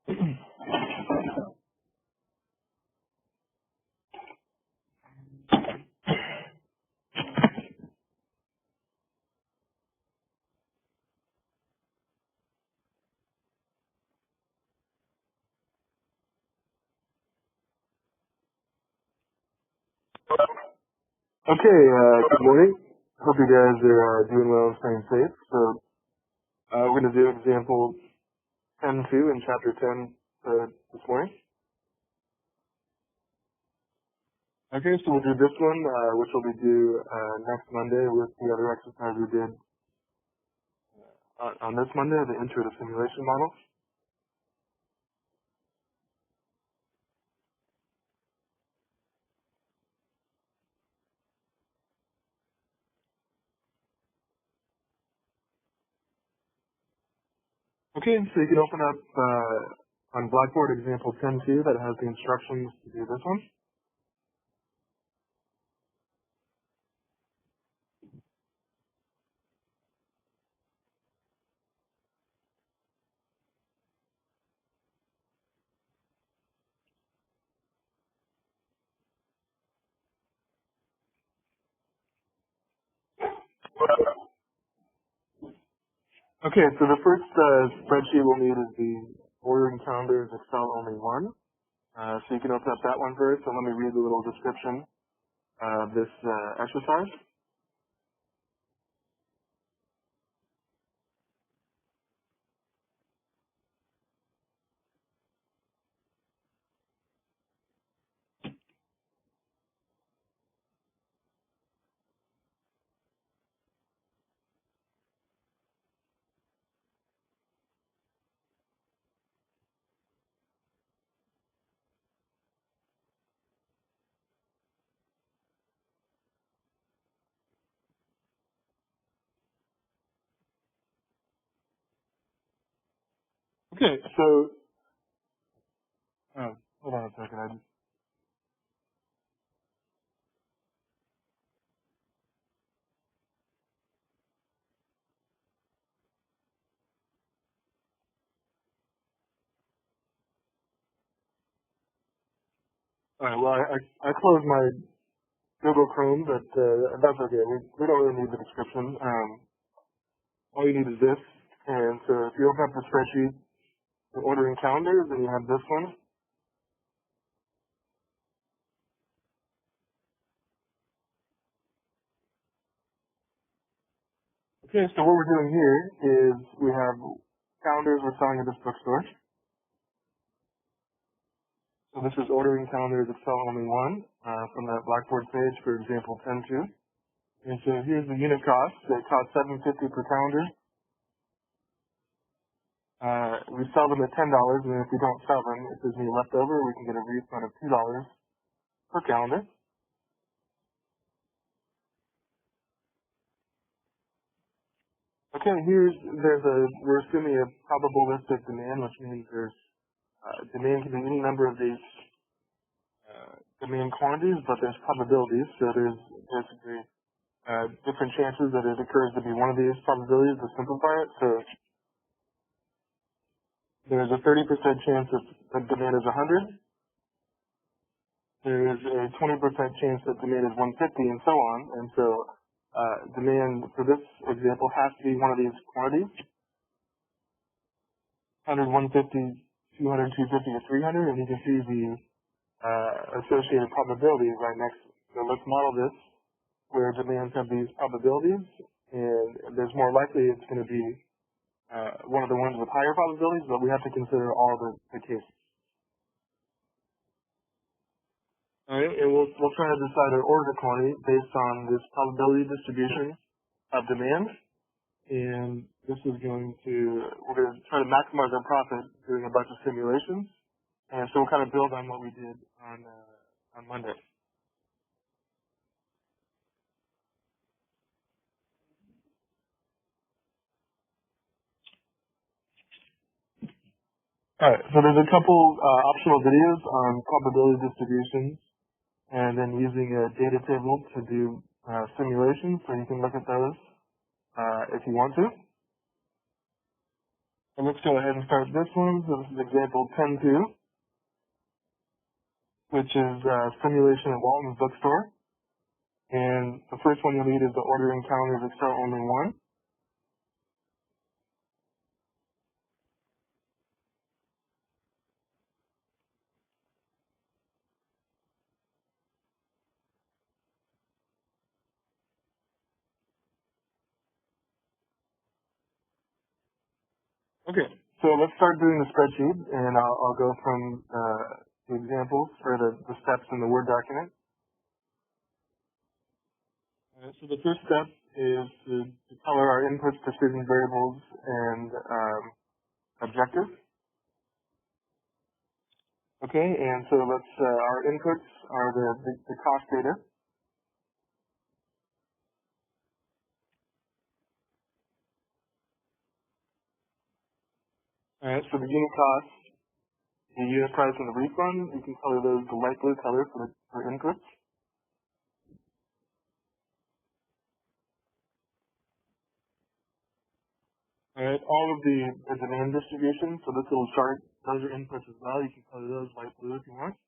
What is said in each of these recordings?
Okay, good morning. Hope you guys are doing well and staying safe. So, we're going to do example 10.2 in chapter 10 this morning. Okay, so we'll do this one, which will be due next Monday with the other exercise we did on this Monday, the intro to simulation models. Okay, so you can open up on Blackboard example 10.2 that has the instructions to do this one. Okay, so the first spreadsheet we'll need is the ordering calendars Excel only one. So you can open up that one first, and let me read the little description of this exercise. Okay, so hold on a second. All right, well, I closed my Google Chrome, but that's okay. We don't really need the description. All you need is this, and so if you open up the spreadsheet for ordering calendars, then you have this one. Okay, so what we're doing here is we have calendars we're selling at this bookstore. So this is ordering calendars Excel only one from that Blackboard page for example 10.2. And so here's the unit cost. It costs $7.50 per calendar. We sell them at $10, and if we don't sell them, if there's any left over, we can get a refund of $2 per calendar. Okay, we're assuming a probabilistic demand, which means there's demand can be any number of these demand quantities, but there's probabilities. So there's basically different chances that it occurs to be one of these probabilities to simplify it. So there's a 30% chance that demand is 100. There's a 20% chance that demand is 150, and so on. And so demand for this example has to be one of these quantities: 100, 150, 200, 250, or 300. And you can see the associated probabilities right next. So let's model this where demands have these probabilities, and there's more likely it's going to be one of the ones with higher probabilities, but we have to consider all the cases. All right, and we'll try to decide our order quantity based on this probability distribution of demand, and this is we're going to try to maximize our profit doing a bunch of simulations, and so we'll kind of build on what we did on Monday. All right, so there's a couple optional videos on probability distributions, and then using a data table to do simulations, so you can look at those if you want to. And let's go ahead and start this one. So this is example 10.2, which is simulation at Walton's Bookstore. And the first one you'll need is the ordering calendar of Excel only one. Okay, so let's start doing the spreadsheet, and I'll go from the examples or the steps in the Word document. So the first step is to color our inputs, decision variables, and objectives. Okay, and so let's our inputs are the cost data. All right, so the unit cost, the unit price, and the refund, you can color those the light blue color for inputs. All right, all of the demand distribution, so this little chart, those are inputs as well. You can color those light blue if you want.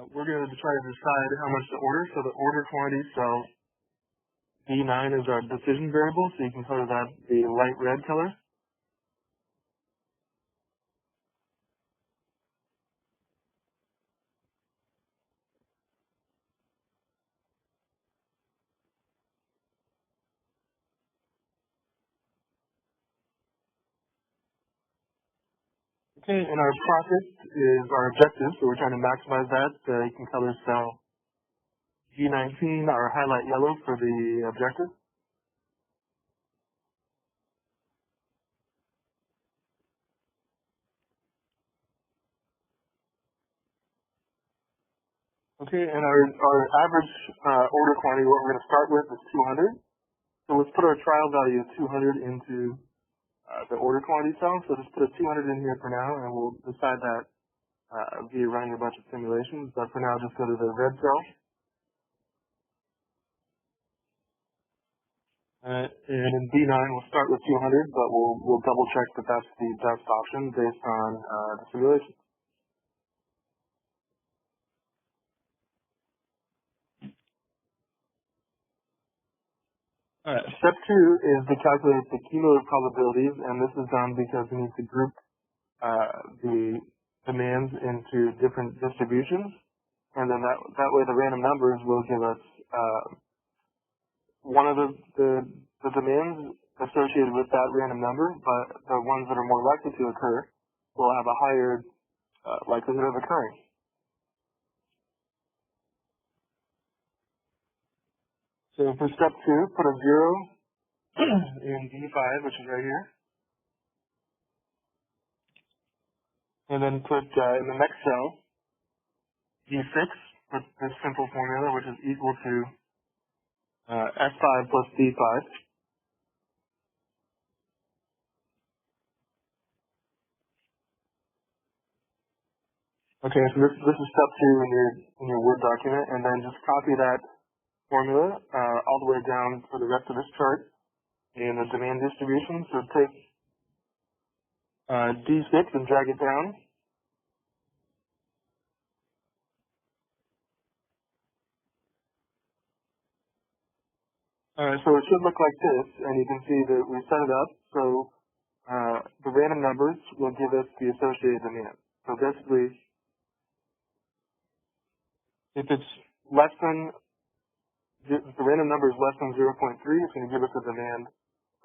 We're going to try to decide how much to order. So the order quantity cell D9 is our decision variable, so you can color that the light red color. Okay, and our profit is our objective, so we're trying to maximize that. You can color cell G19 or highlight yellow for the objective. Okay, and our average order quantity, what we're going to start with is 200. So let's put our trial value of 200 into the order quantity cell. So just put a 200 in here for now, and we'll decide that via running a bunch of simulations. But for now, just go to the red cell. And in B9, we'll start with 200, but we'll double check that that's the best option based on the simulation. Alright, step 2 is to calculate the cumulative probabilities, and this is done because we need to group the demands into different distributions, and then that way the random numbers will give us one of the demands associated with that random number, but the ones that are more likely to occur will have a higher likelihood of occurring. So for step 2, put a 0 in D5, which is right here, and then put in the next cell D6 with this simple formula, which is equal to S5 plus D5. Okay, so this is step 2 in your Word document, and then just copy that formula all the way down for the rest of this chart in the demand distribution. So take D6 and drag it down. So it should look like this, and you can see that we set it up so the random numbers will give us the associated demand. So basically, if it's less than, if the random number is less than 0.3, it's going to give us a demand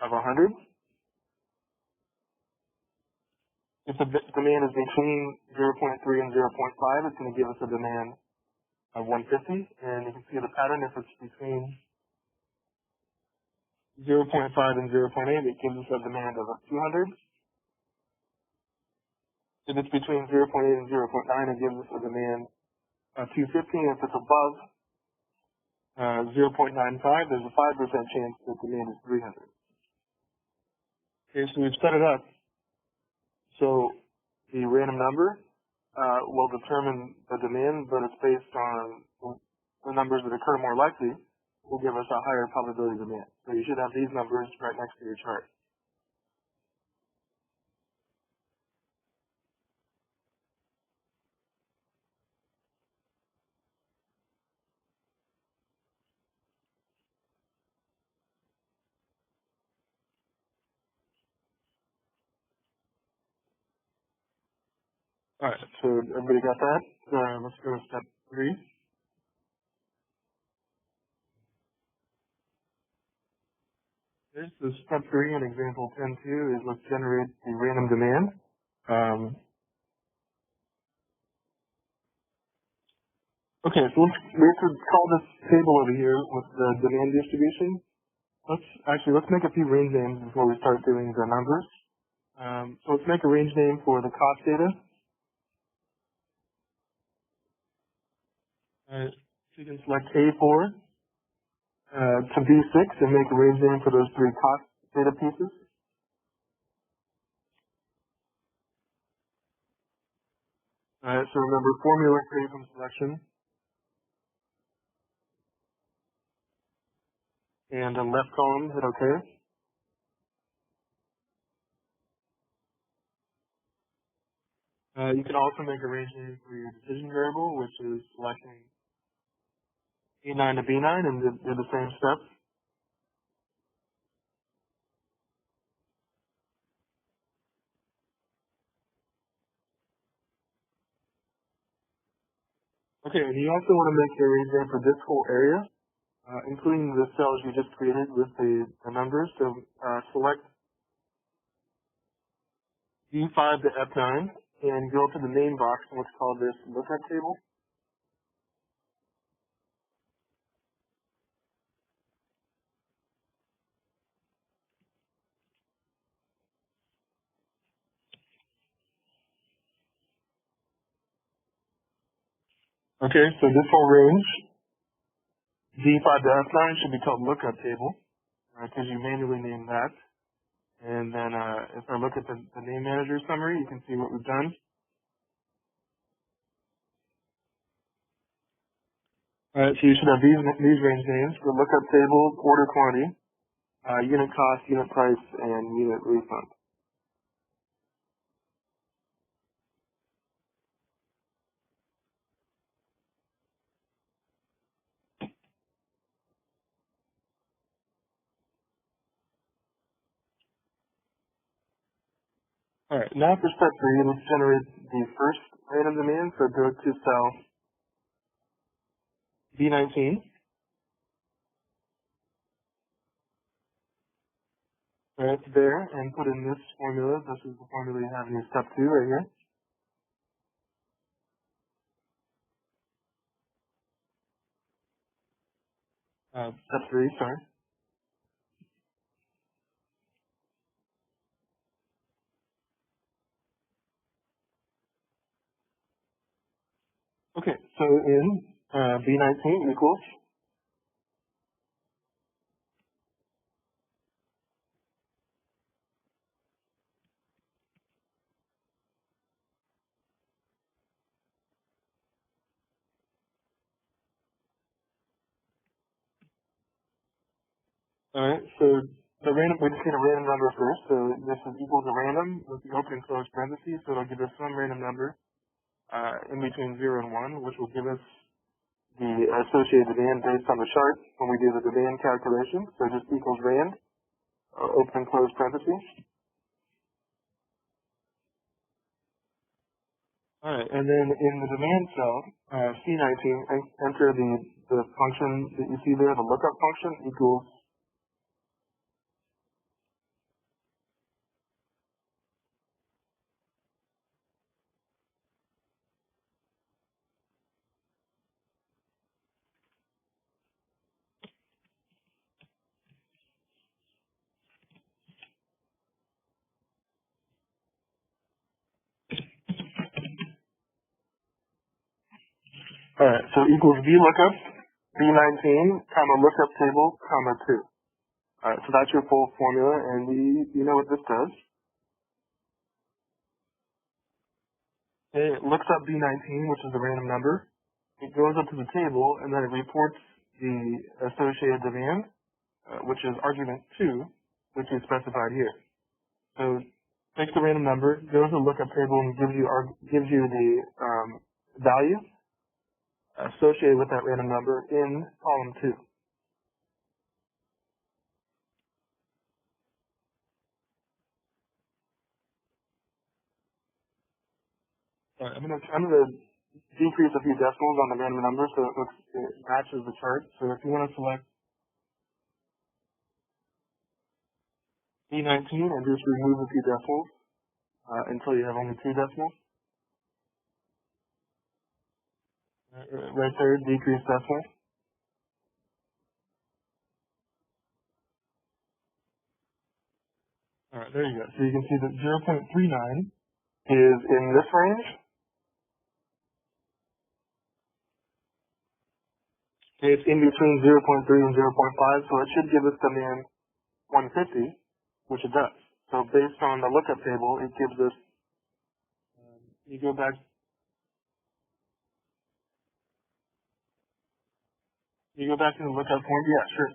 of 100. If the demand is between 0.3 and 0.5, it's going to give us a demand of 150. And you can see the pattern. If it's between 0.5 and 0.8, it gives us a demand of 200. If it's between 0.8 and 0.9, it gives us a demand of 250. If it's above 0.95, there's a 5% chance that the demand is 300. Okay, so we've set it up so the random number will determine the demand, but it's based on the numbers that occur more likely, will give us a higher probability of demand. So you should have these numbers right next to your chart. All right, so everybody got that? Let's go to step 3. So step 3 in example 10.2 is let's generate the random demand. Okay, so we could call this table over here with the demand distribution. Let's make a few range names before we start doing the numbers. So let's make a range name for the cost data. So you can select A4 to B6 and make a range name for those 3 cost data pieces. So remember, formula create from selection. And on left column, hit OK. You can also make a range name for your decision variable, which is selecting A9 to B9 and do the same steps. Okay, and you also want to make a range name for this whole area, including the cells you just created with the numbers. So select D5 to F9 and go to the name box and let's call this lookup table. Okay, so this whole range, D5 to F9, should be called lookup table, because you manually named that. And then if I look at the name manager summary, you can see what we've done. All right, so you should have these range names for lookup table, order quantity, unit cost, unit price, and unit refund. All right, now for step 3, let's generate the first random demand. So go to cell B19. Right there, and put in this formula. This is the formula you have in your step 2 right here. Step 3, sorry. Okay, so in B19 equals, alright, so the random, we just need a random number first, so this is equal to random with the open and closed parentheses, so it'll give us some random number in between 0 and 1, which will give us the associated demand based on the chart when we do the demand calculation, so just equals rand, open and closed parentheses. All right, and then in the demand cell, C19, enter the function that you see there, the lookup function equals. All right, so equals VLOOKUP, B19, comma lookup table, comma 2. All right, so that's your full formula, and you know what this does. Okay, it looks up B19, which is the random number. It goes up to the table, and then it reports the associated demand, which is argument 2, which is specified here. So takes the random number, goes to the lookup table, and gives you the value associated with that random number in column 2. All right, I'm gonna decrease a few decimals on the random number so it matches the chart. So if you want to select E19 and just remove a few decimals until you have only 2 decimals. Right there, decrease decimal. All right, there you go. So you can see that 0.39 is in this range. Okay, it's in between 0.3 and 0.5, so it should give us demand 150, which it does. So based on the lookup table, it gives us, you go back to the lookup form. Yeah, sure.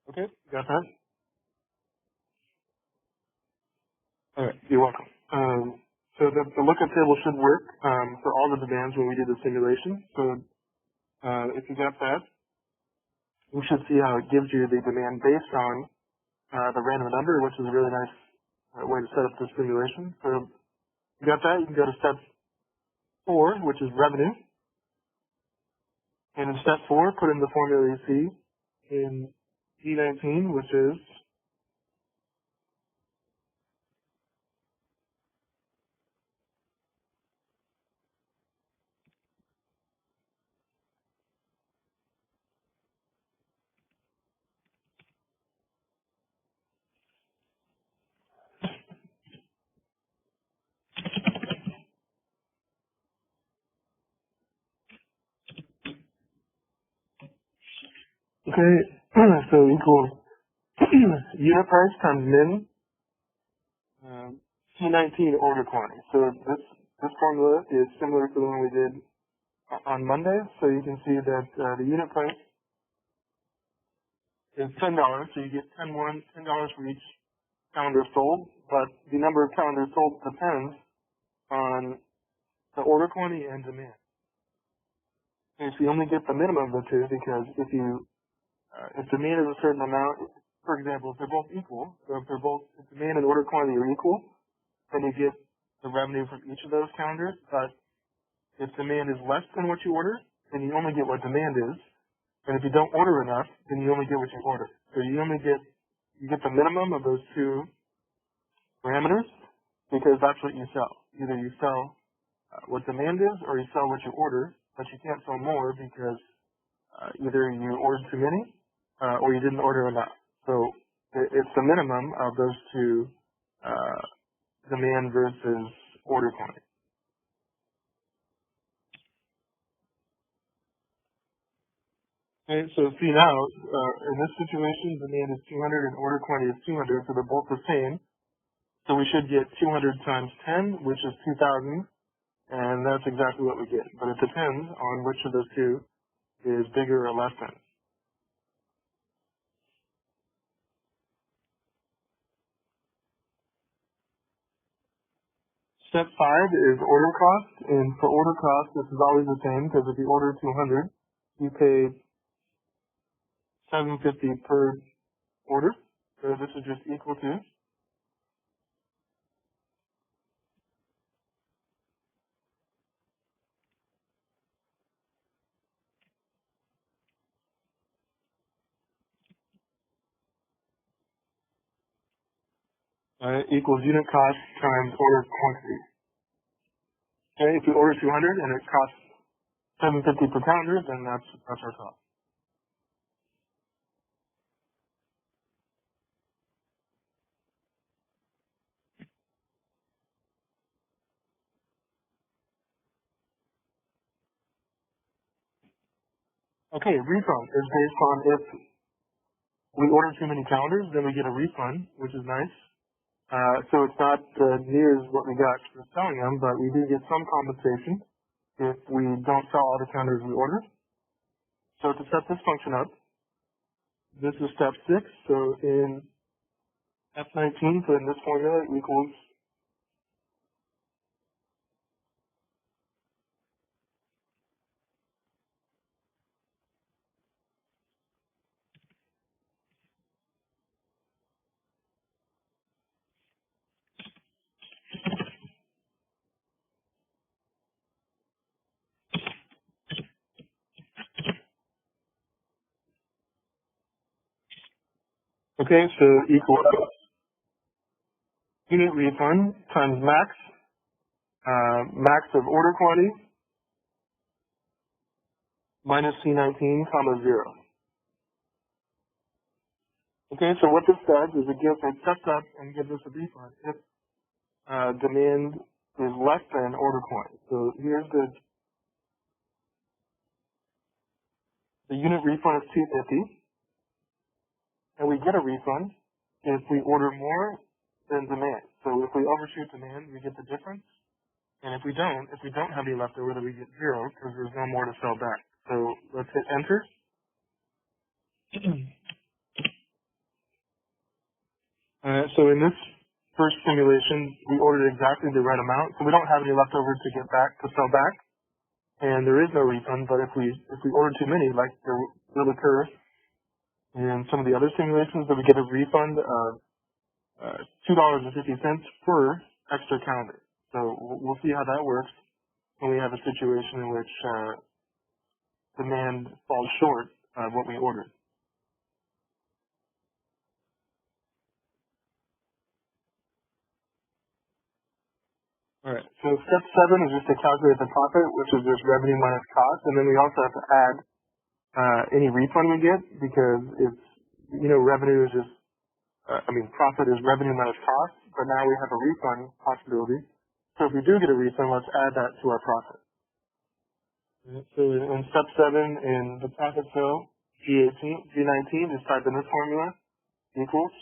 Okay, got that? All right, you're welcome. So the lookup table should work for all the demands when we do the simulation. So if you got that, you should see how it gives you the demand based on the random number, which is a really nice way to set up the simulation. So you got that, you can go to step 4, which is revenue. And in step 4, put in the formula you see in E19, which is okay, so equals unit price times min C19 order quantity. So this formula is similar to the one we did on Monday. So you can see that the unit price is $10. So you get $10 for each calendar sold. But the number of calendars sold depends on the order quantity and demand. And so you only get the minimum of the two because if demand is a certain amount, for example, if they're both equal, so if demand and order quantity are equal, then you get the revenue from each of those calendars. But if demand is less than what you order, then you only get what demand is. And if you don't order enough, then you only get what you order. So you get the minimum of those two parameters because that's what you sell. Either you sell what demand is or you sell what you order, but you can't sell more because either you ordered too many or you didn't order enough. So it's the minimum of those two demand versus order quantity. Okay, so see now, in this situation, demand is 200 and order quantity is 200, so they're both the same. So we should get 200 times 10, which is 2,000, and that's exactly what we get. But it depends on which of those two is bigger or less than. Step 5 is order cost, and for order cost, this is always the same, because if you order 200, you pay $7.50 per order. So this is just equal to equals unit cost times order quantity. Okay, if you order 200 and it costs $7.50 per calendar, then that's our cost. Okay, refund is based on if we order too many calendars, then we get a refund, which is nice. So it's not near as what we got for selling them, but we do get some compensation if we don't sell all the calendars we ordered. So to set this function up, this is step 6. So in F19, put in this formula equals okay, so equals unit refund times max of order quantity minus C19 comma 0. Okay, so what this does is it sets up and gives us a refund if demand is less than order quantity. So here's the unit refund is $2.50, and we get a refund if we order more than demand. So if we overshoot demand, we get the difference. And if we don't have any left over, then we get 0 because there's no more to sell back. So let's hit enter. So in this first simulation, we ordered exactly the right amount, so we don't have any left over to get back to sell back, and there is no refund. But if we order too many, like there will occur in some of the other simulations, then we get a refund of $2.50 per extra calendar. So we'll see how that works when we have a situation in which demand falls short of what we ordered. All right. So step 7 is just to calculate the profit, which is just revenue minus cost, and then we also have to add any refund we get because it's revenue is just profit is revenue minus cost, but now we have a refund possibility. So if we do get a refund, let's add that to our profit. So in step 7, in the profit cell, G19, just type in this formula, equals.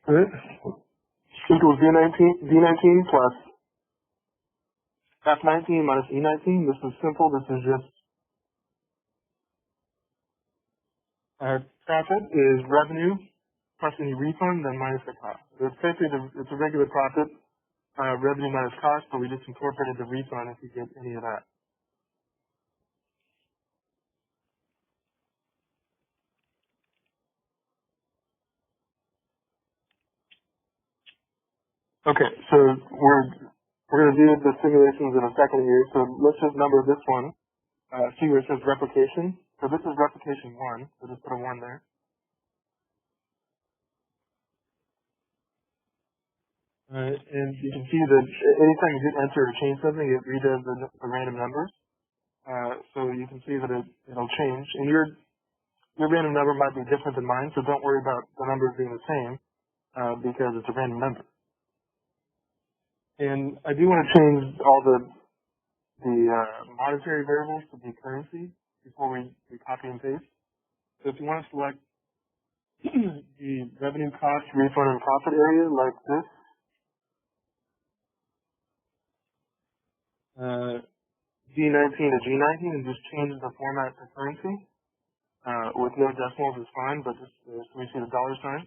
Right? Equals D19 plus F19 minus E19. This is simple. This is just our profit is revenue plus any refund, then minus the cost. So it's basically it's a regular profit, revenue minus cost, but we just incorporated the refund if we get any of that. Okay, so we're going to do the simulations in a second here. So let's just number this one. See where it says replication. So this is replication 1. So just put a 1 there. And you can see that anytime you hit enter or change something, it redoes the random numbers. So you can see that it'll change. And your random number might be different than mine, so don't worry about the numbers being the same because it's a random number. And I do want to change all the monetary variables to be currency before we copy and paste. So if you want to select the revenue, cost, refund, and profit area like this, G19 to G19, and just change the format to currency. With no decimals is fine, but just so we see the dollar sign.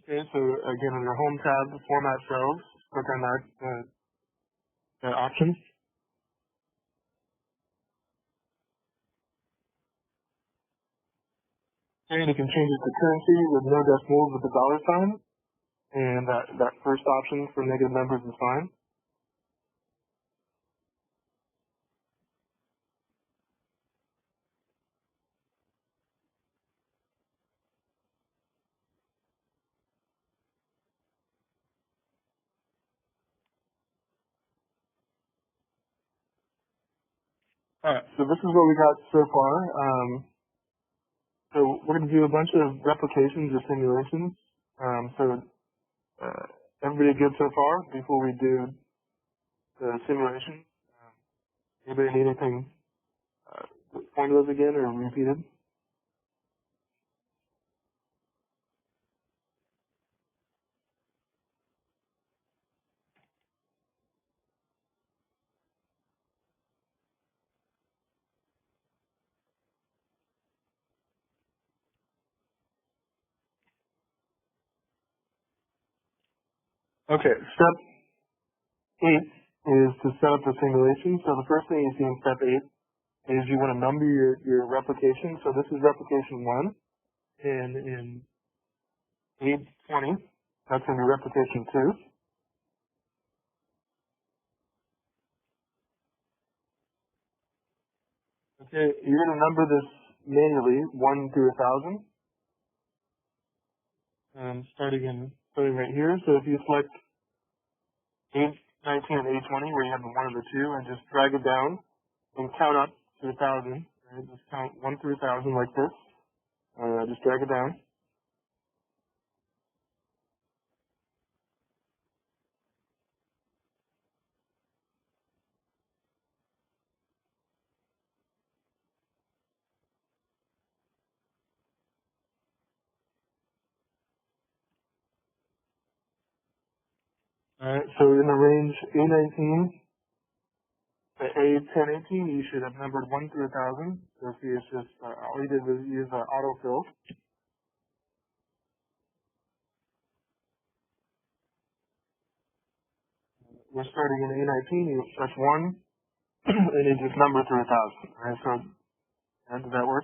Okay, so again, in the home tab, format cells, click on that option. And you can change it to currency with no decimals with the dollar sign. And that first option for negative numbers is fine. Alright, so this is what we got so far. So we're going to do a bunch of replications or simulations. Everybody good so far before we do the simulation? Anybody need anything, formulas again or repeated? Okay, step 8 is to set up the simulation. So the first thing you see in step 8 is you want to number your replication. So this is replication 1, and in 820, that's going to be replication 2. Okay, you're going to number this manually, 1 through 1,000, starting right here. So if you select 819 and 820, where you have the 1 and the 2, and just drag it down and count up to 1,000. Right? Just count 1 through 1,000 like this. Just drag it down. Alright, so in the range A19 to A1018, you should have numbered 1 through 1,000. So see, it's just, all you did was use autofill. We're starting in A19, you press 1, and you just number through 1,000. Alright, so, does that work?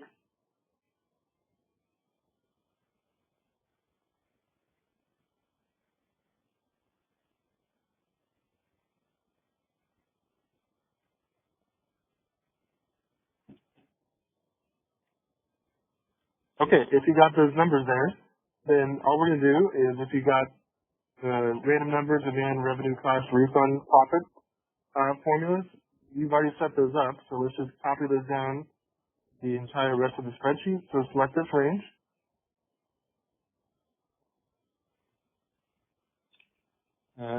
Okay, if you got those numbers there, then all we're going to do is if you got the random number, demand, revenue, cost, refund, profit formulas, you've already set those up, so let's just copy those down the entire rest of the spreadsheet. So select this range.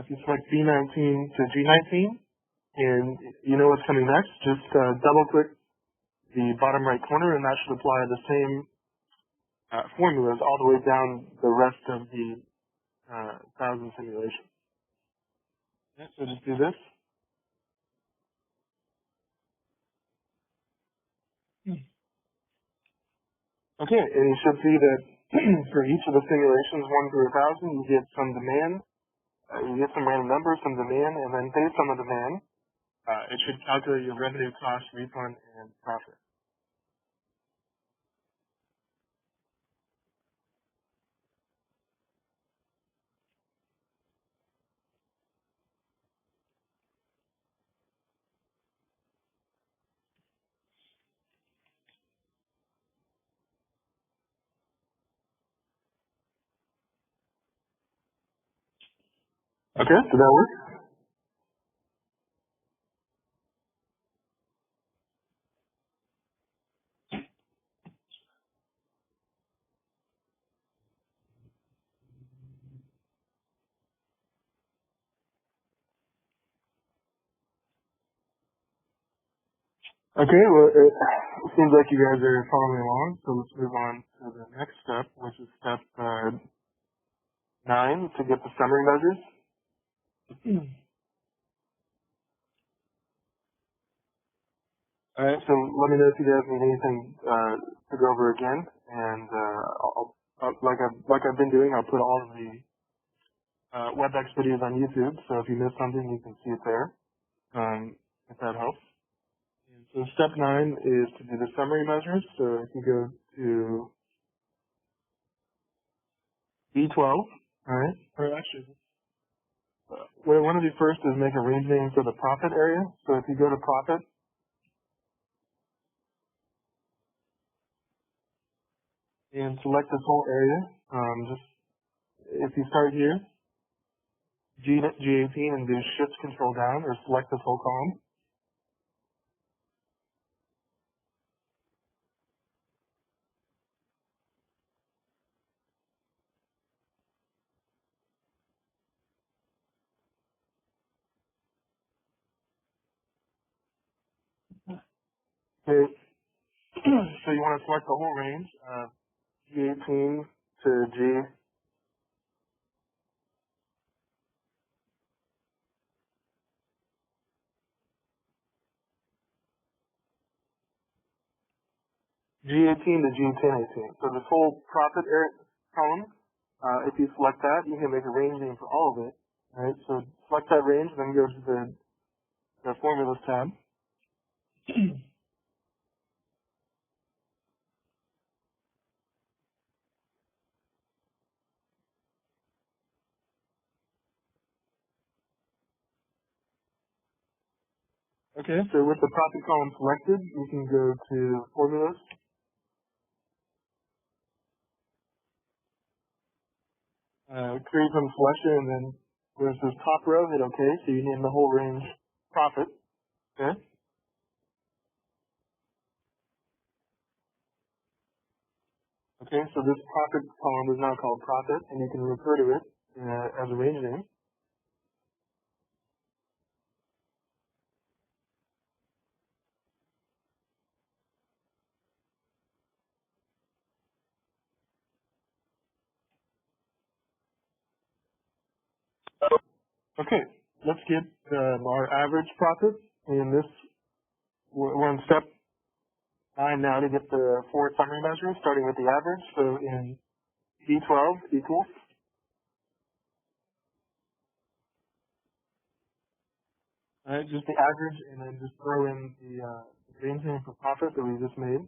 If you select B19 to G19, and you know what's coming next, just double click the bottom right corner, and that should apply the same formulas all the way down the rest of the 1,000 simulation. Yeah, so just do this. Okay, and you should see that for each of the simulations, 1 through 1,000, you get some demand, you get some random numbers, some demand, and then based on the demand, it should calculate your revenue, cost, refund, and profit. Okay, did that work? Okay, well, it seems like you guys are following along, so let's move on to the next step, which is step 9, to get the summary measures. Alright, so let me know if you guys need anything to go over again, and like I've been doing, I'll put all of the WebEx videos on YouTube, so if you missed something, you can see it there, if that helps. And so step 9 is to do the summary measures, so if you go to B12, alright, or actually, what I want to do first is make a range name for the profit area, so if you go to profit, and select this whole area, just, if you start here, G18 and do shift control down, or select this whole column. Okay. So you want to select the whole range, G18 to G18 to G1018. So this whole profit area column, if you select that, you can make a range name for all of it. All right. So select that range, then go to the formulas tab. Okay. So with the profit column selected, you can go to formulas. Create from selection, and then where it says top row, hit OK. So you name the whole range profit. Okay. Okay. So this profit column is now called profit, and you can refer to it as a range name. Okay. Let's get our average profit, and this we're on step 9 now to get the 4 summary measures, starting with the average. So in D12 equals. All right, just the average, and then just throw in the range name for profit that we just made.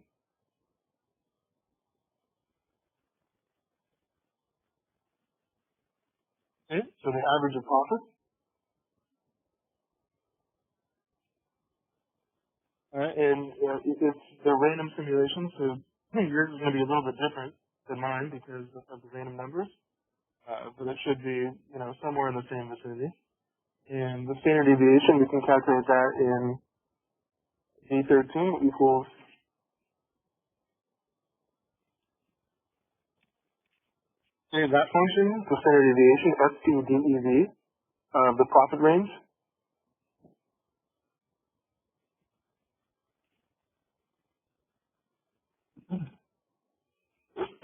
Okay, so the average of profit. All right, and it's the random simulation, so yours is going to be a little bit different than mine because of the random numbers, but it should be, somewhere in the same vicinity. And the standard deviation, we can calculate that in D13 equals. Okay, that function, the standard deviation, STDEV, the profit range.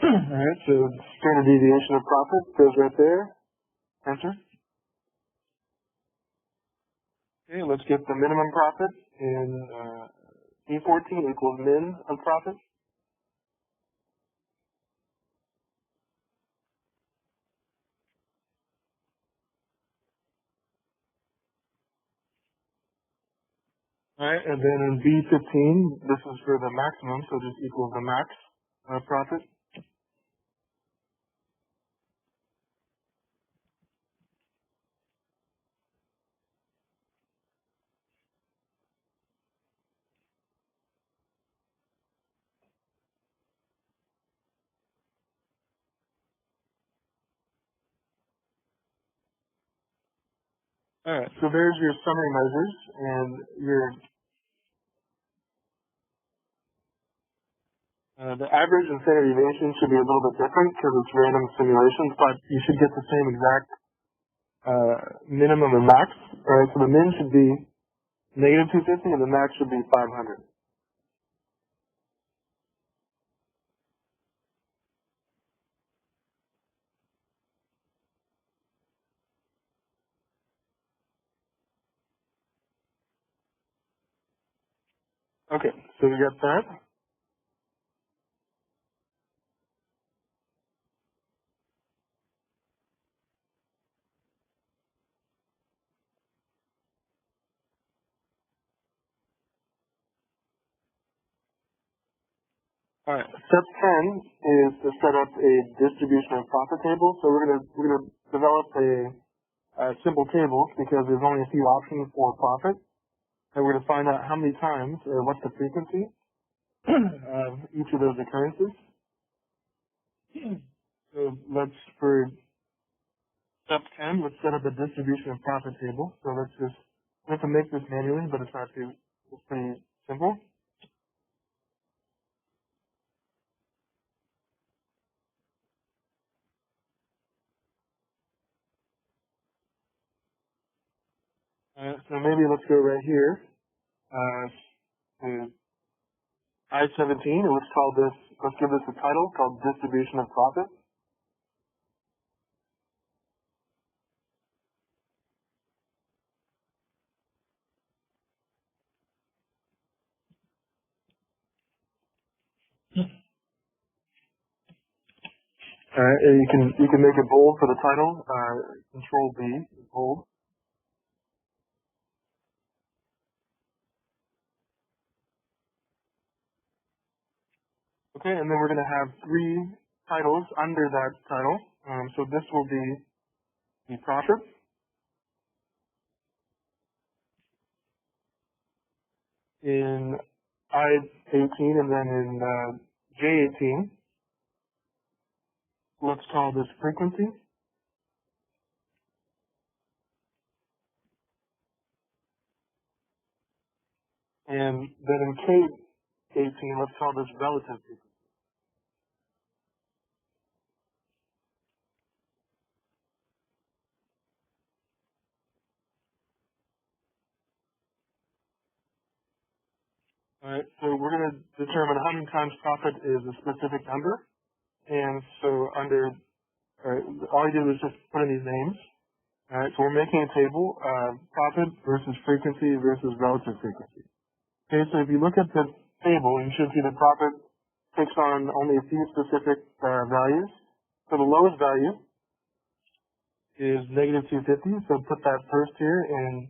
All right, so standard deviation of profit goes right there. Enter. Okay, let's get the minimum profit in D14 equals min of profit. All right, and then in B15, this is for the maximum, so just equals the max profit. All right, so there's your summary measures, and your the average and standard deviation should be a little bit different because it's random simulations, but you should get the same exact minimum and max. All right, so the min should be negative 250, and the max should be 500. Okay, so we got that. All right. Step 10 is to set up a distribution of profit table. So we're gonna develop a simple table because there's only a few options for profit, and we're gonna find out how many times or what's the frequency of each of those occurrences. So for step 10, let's set up a distribution of profit table. So we have to make this manually, but it's pretty simple. So maybe let's go right here. Uh, to I-17, and let's give this a title called Distribution of Profit. And you can make it bold for the title. Control B, bold. Okay, and then we're going to have 3 titles under that title. So this will be the profit. In I-18 and then in J-18, let's call this frequency. And then in K-18, let's call this relative frequency. Alright, so we're going to determine how many times profit is a specific number. And so under, all you do is just put in these names. Alright, so we're making a table, profit versus frequency versus relative frequency. Okay, so if you look at the table, you should see that profit takes on only a few specific values. So the lowest value is negative 250, so put that first here in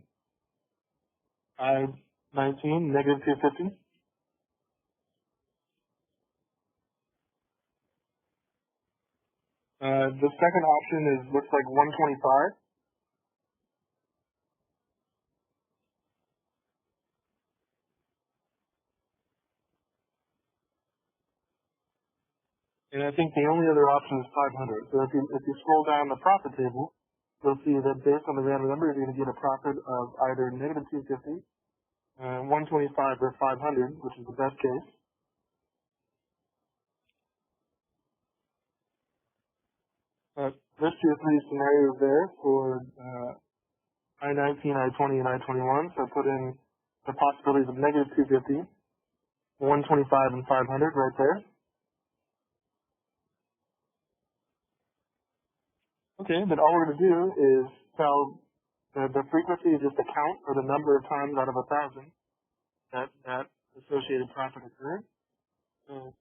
I-19, negative 250. The second option looks like 125. And I think the only other option is 500. So if you scroll down the profit table, you'll see that based on the random number, you're going to get a profit of either negative 250, 125, or 500, which is the best case. Let's do 3 scenarios there for I-19, I-20, and I-21. So put in the possibilities of negative 250, 125, and 500 right there. Okay, then all we're going to do is tell the frequency is just a count or the number of times out of 1,000 that associated profit occurred. So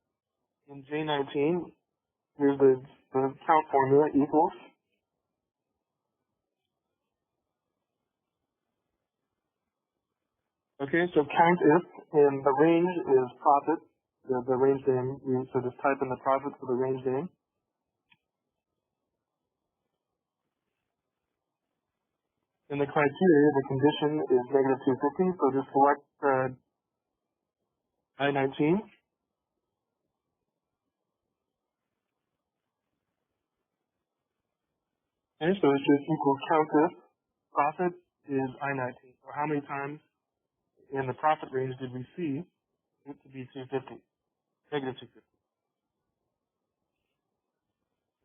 in J19, here's the count formula equals. Okay, so count if, and the range is profit, the range name. So just type in the profit for the range name. In the criteria, the condition is negative 250, so just select I-19. Okay, so it's just equals count if profit is I-19. So how many times in the profit range did we see it to be 250, negative 250?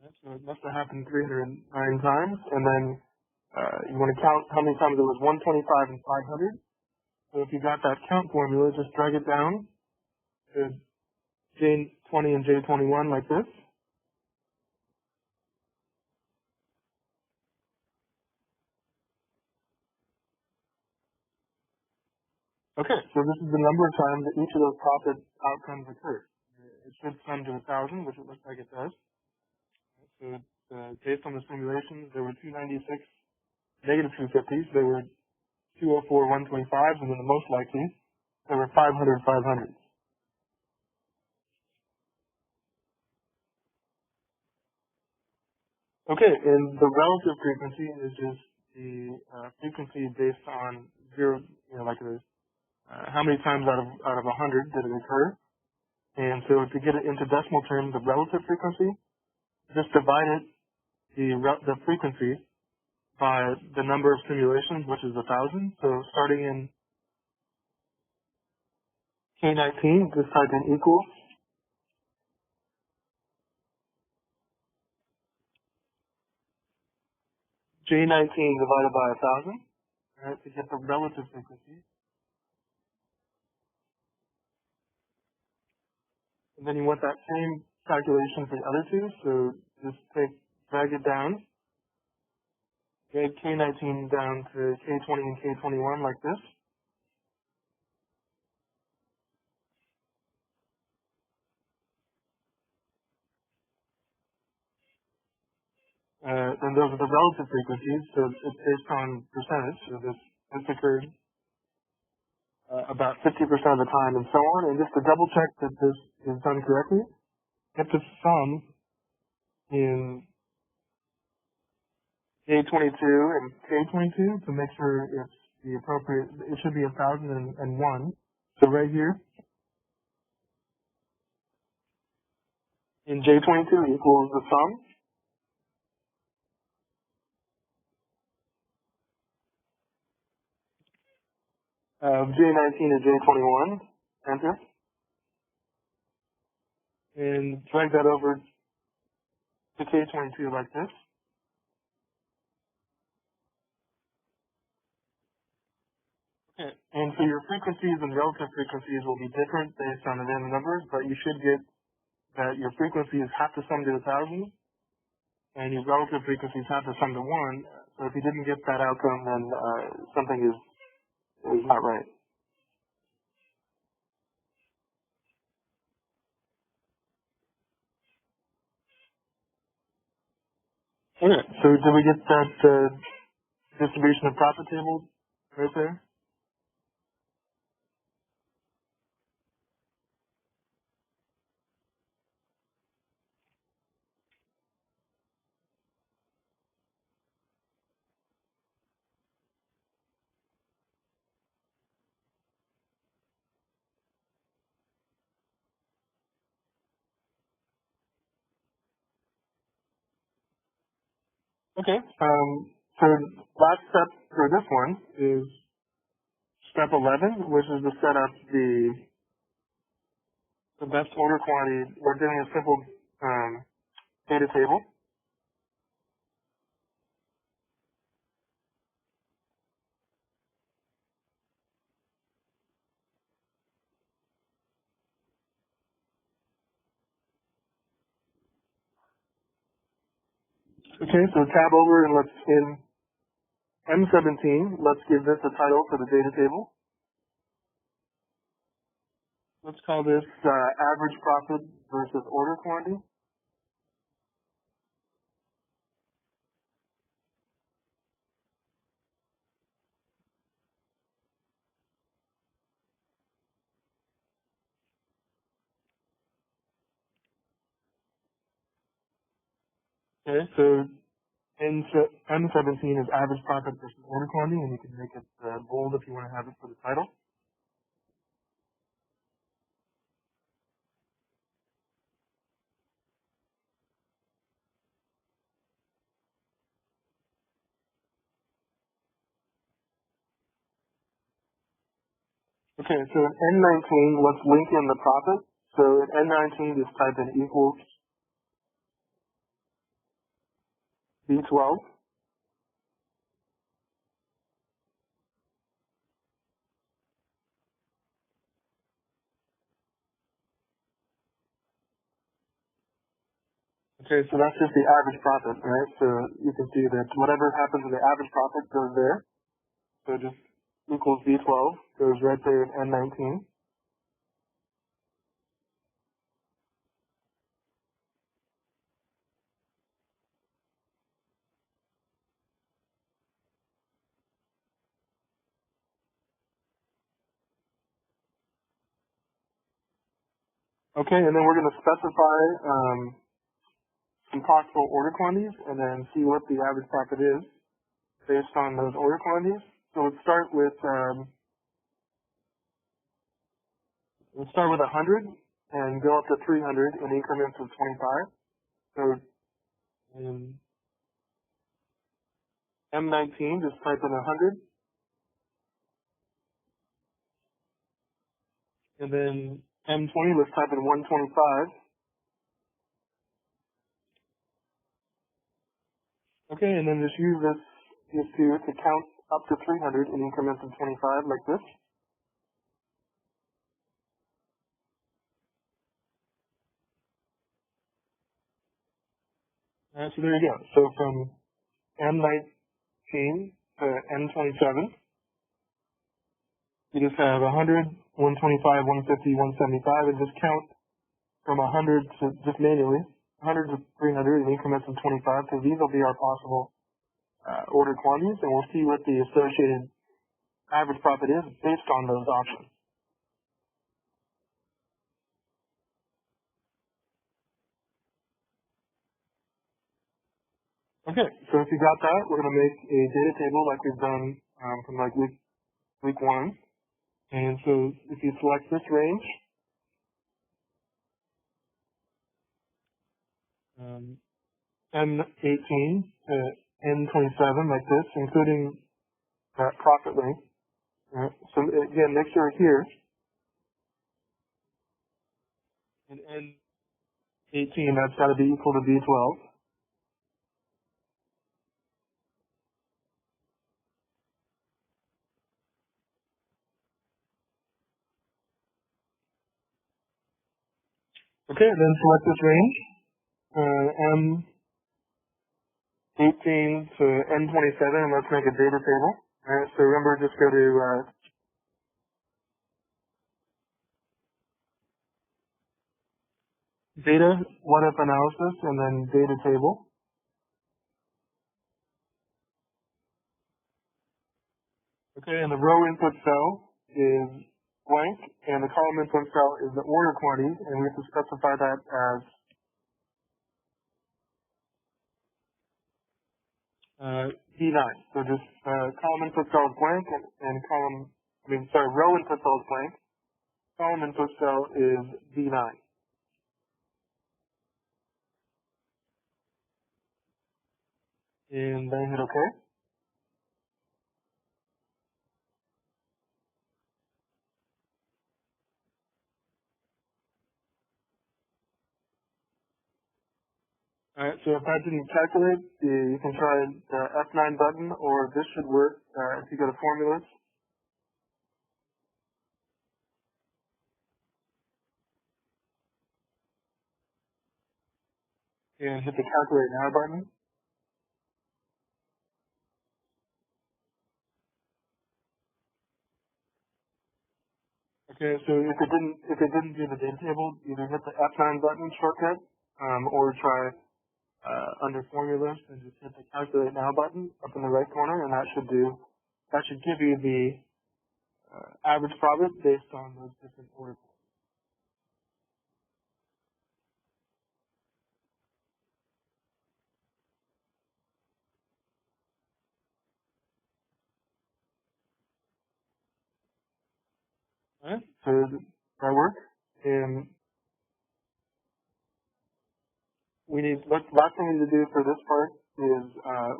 Okay, so it must have happened 309 times, and then you want to count how many times it was 125 and 500. So if you got that count formula, just drag it down to J20 and J21 like this. Okay, so this is the number of times that each of those profit outcomes occurred. It should sum to 1,000, which it looks like it does. So based on the simulations, there were 296 negative 250s, there were 204 125s, and then the most likely, there were 500 500s. Okay, and the relative frequency is just the frequency based on zero, like how many times out of 100 did it occur. And so to get it into decimal terms, the relative frequency, just divide it, the frequency by the number of simulations, which is 1,000. So starting in K19, just type in equals J19 divided by 1,000, right, to get the relative frequency. And then you want that same calculation for the other two, so just drag it down, drag K19 down to K20 and K21 like this. And those are the relative frequencies, so it's based on percentage. So this occurred about 50% of the time, and so on. And just to double check that this is done correctly, you have to sum in K22 and K22 to make sure it's the appropriate. It should be 1,001. So right here, in J22 equals the sum of J19 and J21, enter, and drag that over to K22 like this. Okay. And so your frequencies and relative frequencies will be different based on the random numbers, but you should get that your frequencies have to sum to 1,000, and your relative frequencies have to sum to 1. So if you didn't get that outcome, then something is not right. Okay. So did we get that distribution of profit table right there? Okay. So last step for this one is step 11, which is to set up the best order quantity. We're doing a simple data table. Okay, so tab over and let's in M17, let's give this a title for the data table. Let's call this average profit versus order quantity. Okay, so M17 is average profit versus order quantity, and you can make it bold if you want to have it for the title. Okay, so in N19, let's link in the profit. So in N19, just type in equals B12. Okay, so that's just the average profit, right? So you can see that whatever happens in the average profit goes there. So just equals B12 goes right there in N19. Okay, and then we're going to specify some possible order quantities and then see what the average profit is based on those order quantities. So let's start with 100 and go up to 300 in increments of 25. So in M19, just type in 100, and then M20, let's type in 125. Okay, and then just use these two to count up to 300 in increments of 25 like this. So there you go. So from M19 to M27, you just have 100, 125, 150, 175, and just count from 100 to just manually, 100 to 300 in increments of 25, because these will be our possible order quantities, and we'll see what the associated average profit is based on those options. Okay, so if you got that, we're going to make a data table like we've done from like week 1. And so if you select this range, M18 to M27 like this, including that profit link. So again, make sure here, and N18, that's got to be equal to B12. Okay, then select this range, M18 to N27, and let's make a data table. Alright, so remember, just go to data, what if analysis, and then data table. Okay, and the row input cell is blank, and the column input cell is the order quantity, and we have to specify that as D9. So just column input cell is blank, and row input cell is blank. Column input cell is D9. And then hit OK. Alright, so if that didn't calculate, you can try the F9 button, or this should work if you go to formulas. And hit the calculate now button. Okay, so if it didn't do the data table, either hit the F9 button shortcut, or try under formulas and just hit the calculate now button up in the right corner, and that should give you the average profit based on those different order points. Alright, so that work, and last thing we need to do for this part is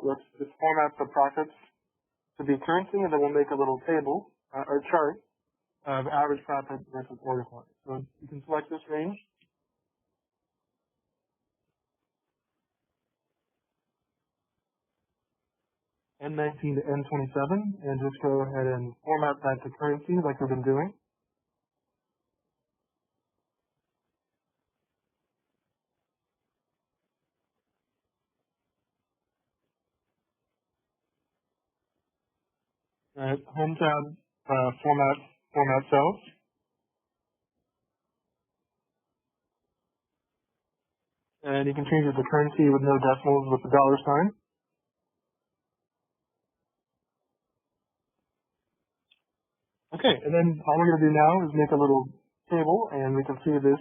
let's just format the profits to be currency, and then we'll make a little table or chart of average profit versus order quantity. So you can select this range. N19 to N27, and just go ahead and format that to currency like we've been doing. Home tab, format cells. And you can change it to currency with no decimals with the dollar sign. Okay, and then all we're going to do now is make a little table, and we can see this.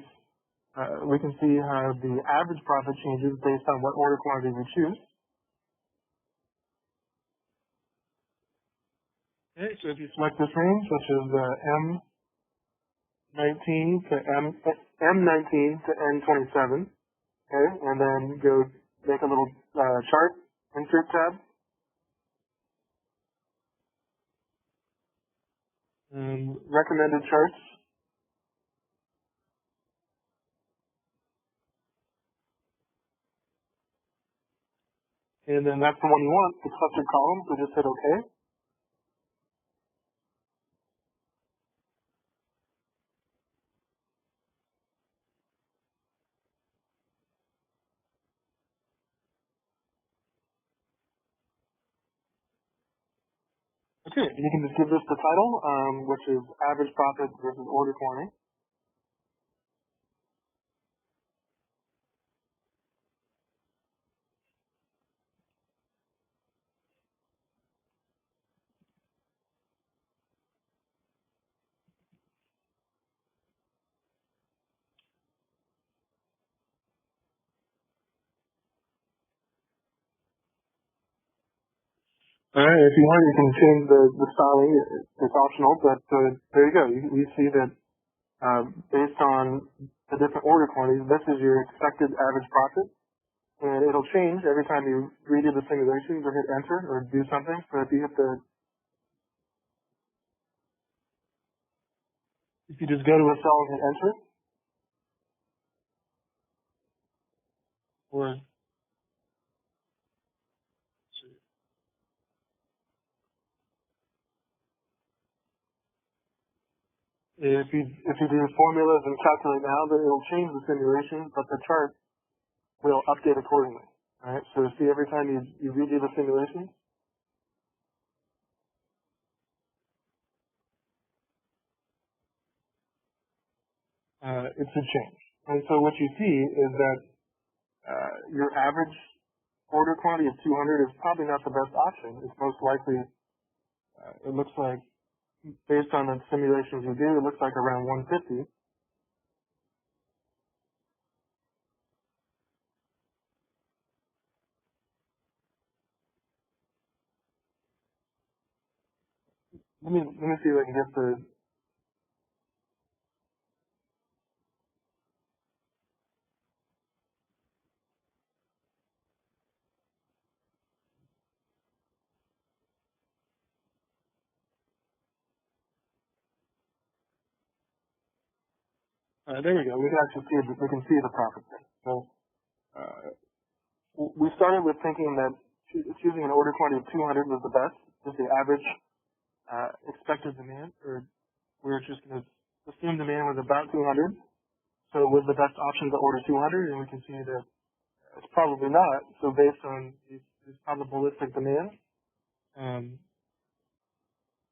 We can see how the average profit changes based on what order quantity we choose. Okay, so if you select this range, which is M19 to M19 to N27, okay, and then go make a little chart, insert tab, recommended charts, and then that's the one you want, the clustered column, so just hit OK. Okay, you can just give this the title, which is average profit versus order quantity. All right, if you want, you can change the styling. It's optional, but there you go. You see that based on the different order quantities, this is your expected average profit, and it'll change every time you redo the simulations or hit enter or do something. So if you just go to a cell and hit enter, or if you do formulas and calculate now, then it'll change the simulation, but the chart will update accordingly. All right. So see, every time you redo the simulation, it should change. And so what you see is that your average order quantity of 200 is probably not the best option. It's most likely, it looks like, based on the simulations you do, it looks like around 150. Let me see if I can get the. There we go. We can actually see we can see the profit there. So uh, we started with thinking that choosing an order quantity of 200 was the best, just the average expected demand, or we were just going to assume demand was about 200. So was the best option to order 200, and we can see that it's probably not. So based on these probabilistic demands,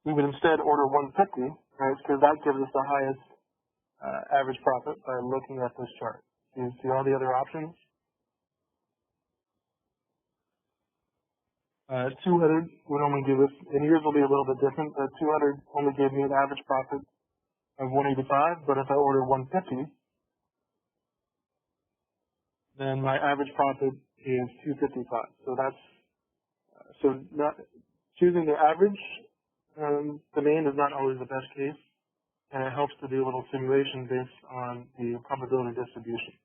we would instead order 150, right? Because that gives us the highest average profit by looking at this chart. You see all the other options. 200 would only give us, and yours will be a little bit different, but 200 only gave me an average profit of 185, but if I order 150, then my average profit is 255. So that's, not, choosing the average demand is not always the best case, and it helps to do a little simulation based on the probability distribution.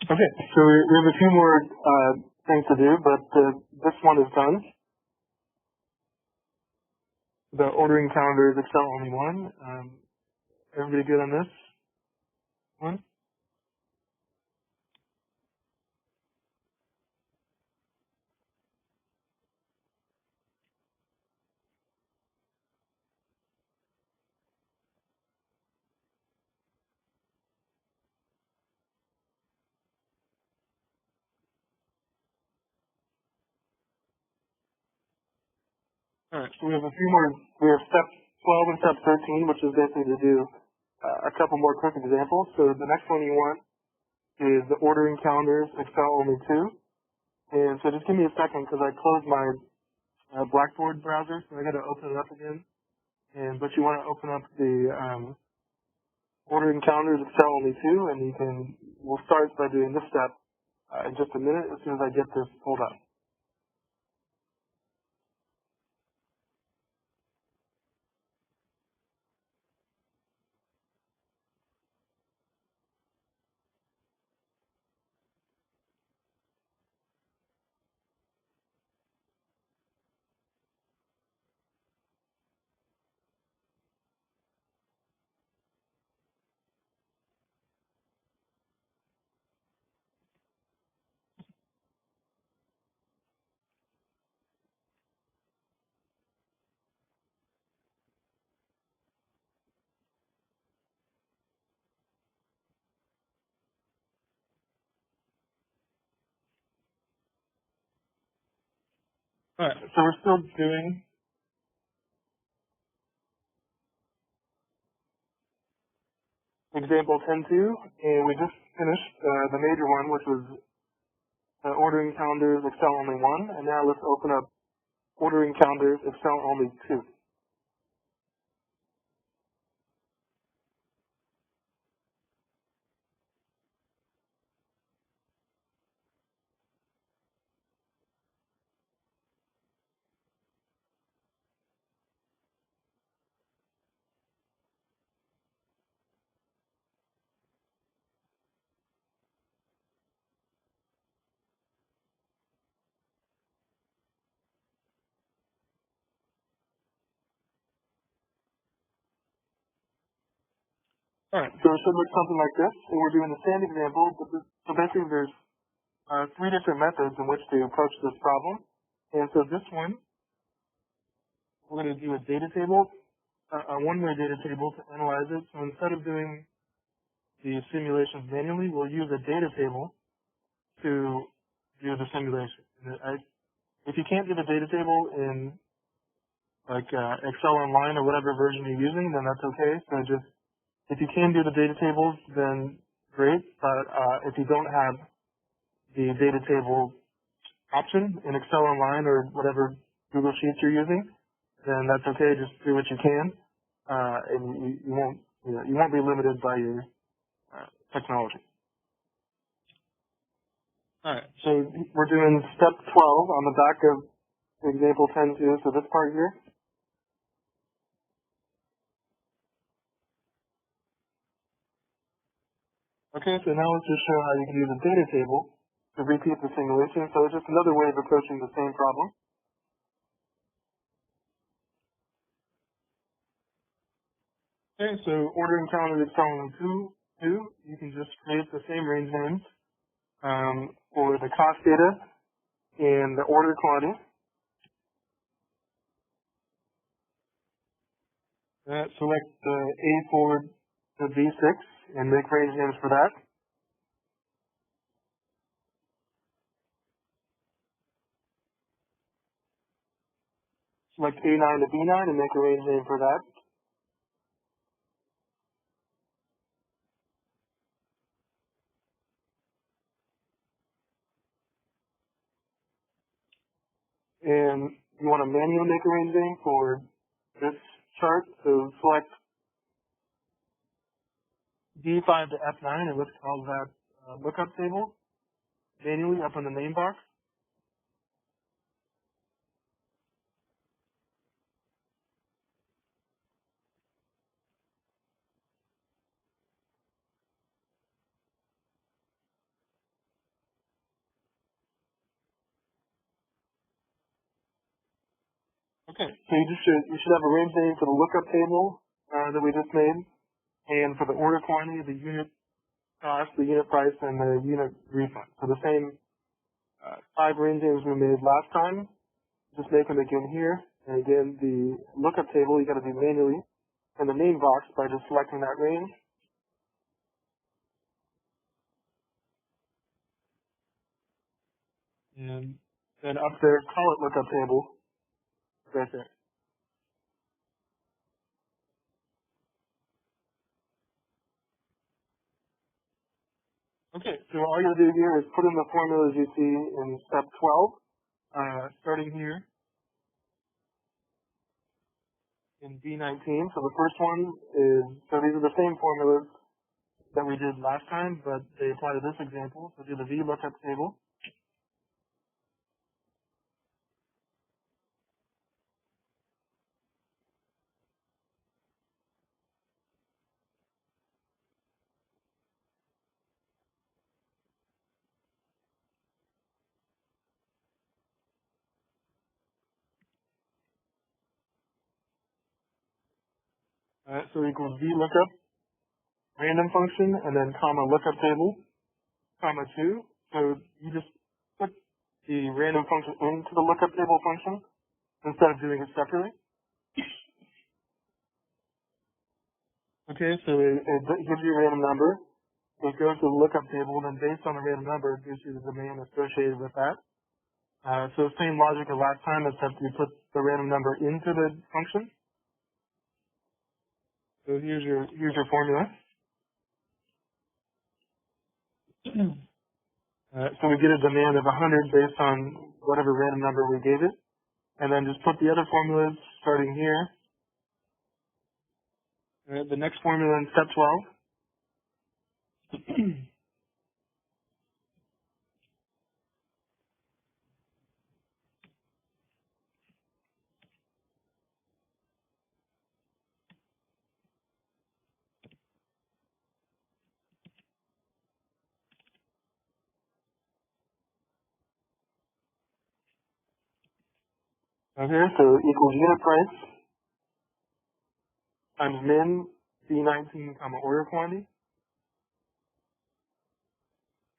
Okay, so we have a few more things to do, but this one is done. The ordering calendar is Excel only one. Everybody good on this one? All right, so we have a few more. We have step 12 and step 13, which is basically to do a couple more quick examples. So the next one you want is the ordering calendars Excel only 2. And so just give me a second because I closed my Blackboard browser, so I got to open it up again. But you want to open up the ordering calendars Excel only 2, and we'll start by doing this step in just a minute as soon as I get this pulled up. All right, so we're still doing example 10.2, and we just finished the major one, which was ordering calendars Excel only 1, and now let's open up ordering calendars Excel only 2. All right, so it should look something like this, and we're doing the same example, but so basically there's 3 different methods in which to approach this problem. And so this one, we're going to do a data table, a one-way data table to analyze it. So instead of doing the simulations manually, we'll use a data table to do the simulation. If you can't do the data table in like Excel Online or whatever version you're using, then that's okay. So just if you can do the data tables, then great. But if you don't have the data table option in Excel Online or whatever Google Sheets you're using, then that's okay. Just do what you can, and you won't be limited by your technology. All right, so we're doing step 12 on the back of example 10.2, so this part here. Okay, so now let's just show how you can use a data table to repeat the simulation. So it's just another way of approaching the same problem. Okay, so ordering calendar Excel in 2, you can just create the same range names for the cost data and the order quantity. Select the A4 to B6 and make range names for that. Select A9 to B9 and make a range name for that. And you want to manually make a range name for this chart, so select D5 to F9 and let's call that lookup table manually up in the name box. Okay, so you should have a range name for the lookup table that we just made, and for the order quantity, the unit cost, the unit price, and the unit refund. So the same 5 range names we made last time, just make them again here. And again, the lookup table you got to do manually in the name box by just selecting that range. And then up there, call it lookup table right there. Okay, so all you gotta do here is put in the formulas you see in step 12, starting here in B19. So the first one is, so these are the same formulas that we did last time, but they apply to this example. So do the VLOOKUP table. So equals VLOOKUP, random function, and then comma lookup table, comma 2. So you just put the random function into the lookup table function instead of doing it separately. Okay, so it gives you a random number. It goes to the lookup table, and then based on the random number, it gives you the demand associated with that. So same logic as last time, except we put the random number into the function. So here's your formula. So we get a demand of 100 based on whatever random number we gave it, and then just put the other formulas starting here. The next formula in step 12. Okay, so equals unit price times min B19 comma order quantity.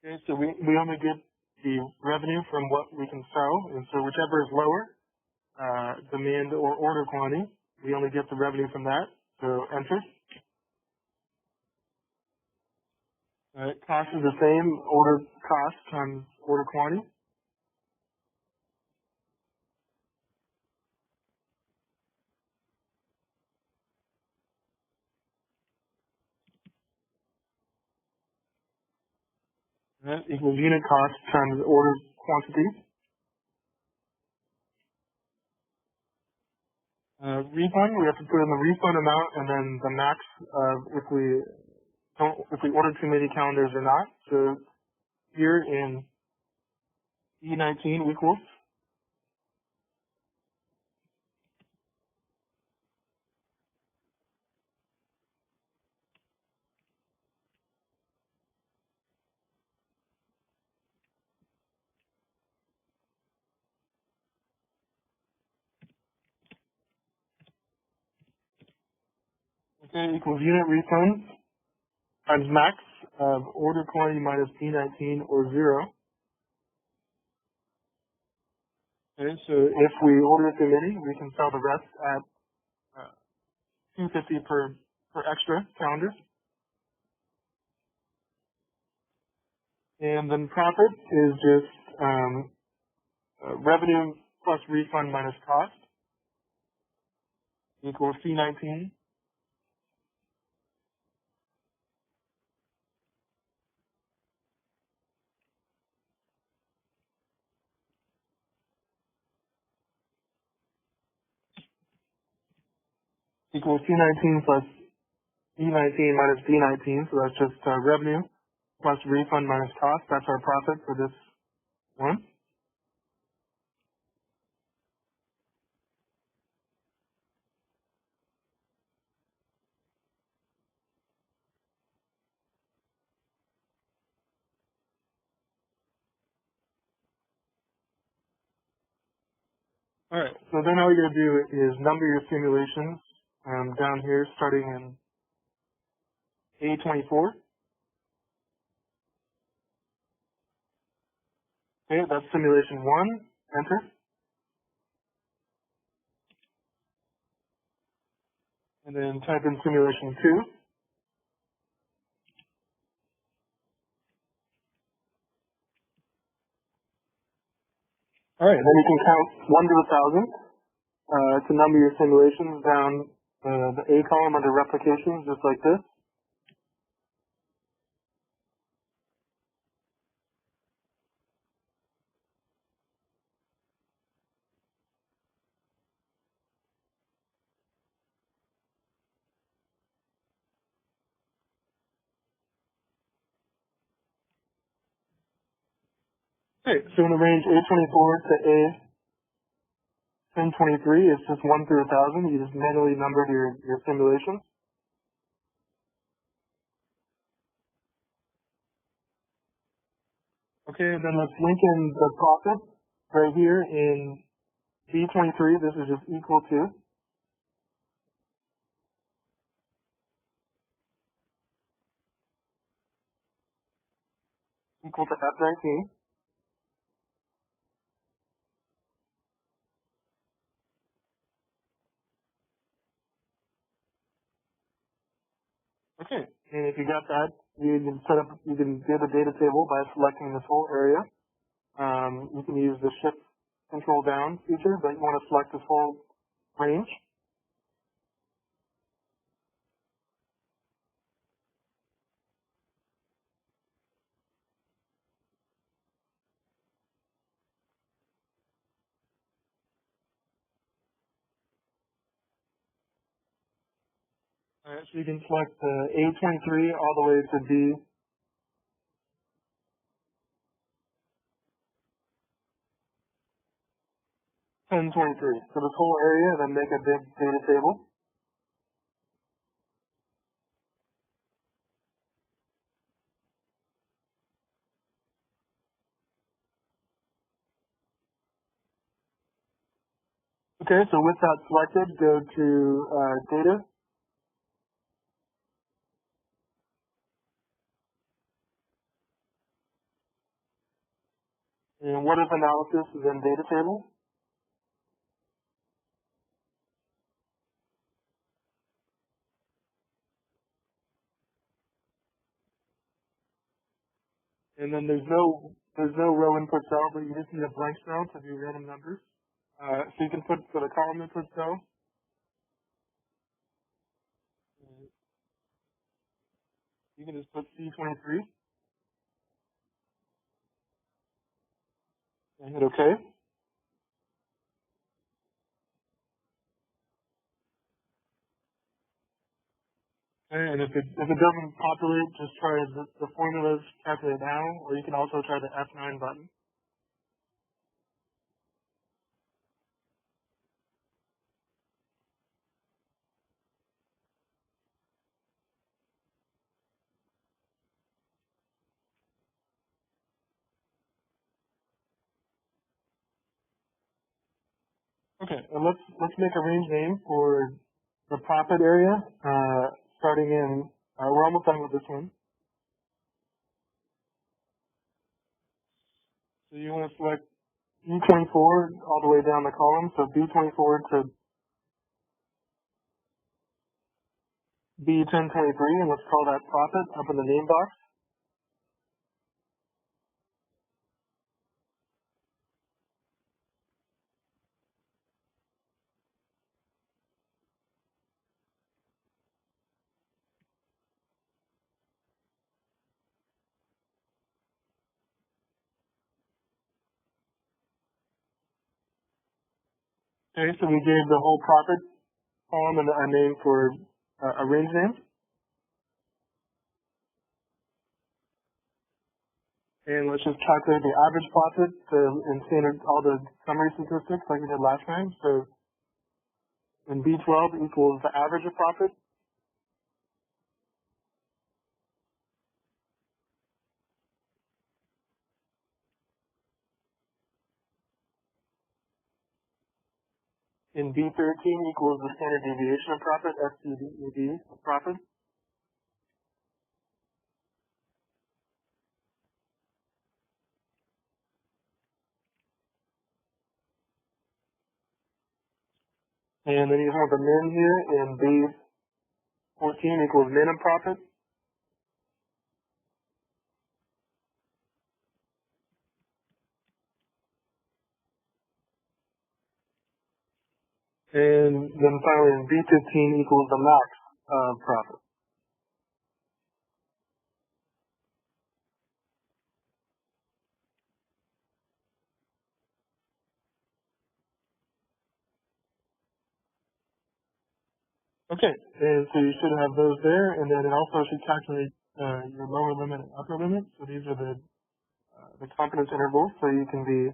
Okay, so we only get the revenue from what we can sell, and so whichever is lower, demand or order quantity, we only get the revenue from that. So enter. Cost is the same, order cost times order quantity. Equals unit cost times order quantity. Refund, we have to put in the refund amount and then the max if we order too many calendars or not. So here in E19 equals equals unit refund times max of order quantity minus E19 or 0. Okay, so if we order too many, we can sell the rest at $250 per extra calendar. And then profit is just revenue plus refund minus cost equals C19 equals C19 plus E19 minus B19. So that's just revenue plus refund minus cost. That's our profit for this one. All right. So then all you're going to do is number your simulations down here, starting in A24. Okay, that's simulation 1. Enter. And then type in simulation 2. All right. Then you can count 1 to 1,000 to number your simulations down the A column under replications, just like this. Okay, so in the range A24 to A1023, it's just 1 through 1,000. You just manually numbered your simulations. Okay, and then let's link in the profit right here in B23. This is just equal to F19. Okay, and if you got that, you can get a data table by selecting this whole area. You can use the shift control down feature, but you want to select this whole range. Alright, so you can select the A23 all the way to B1023. So this whole area, then make a big data table. Okay, so with that selected, go to data. And what if analysis is in data table? And then there's no row input cell, but you just need a blank cell to do random numbers. So you can put for the column input cell. You can just put C23 and hit OK. And if it doesn't populate, just try the formulas calculate now, or you can also try the F9 button. Okay, and let's make a range name for the profit area. Starting in, we're almost done with this one. So you want to select B24 all the way down the column. So B24 to B1023, and let's call that profit up in the name box. Okay, so we gave the whole profit column a name for a range name. And let's just calculate the average profit in standard all the summary statistics like we did last time. So in B12 equals the average of profit. In B13 equals the standard deviation of profit, STDED of profit. And then you have the min here in B14 equals min of profit. And then finally in B15 equals the max of profit. Okay, and so you should have those there, and then it also should calculate your lower limit and upper limit. So these are the confidence intervals, so you can be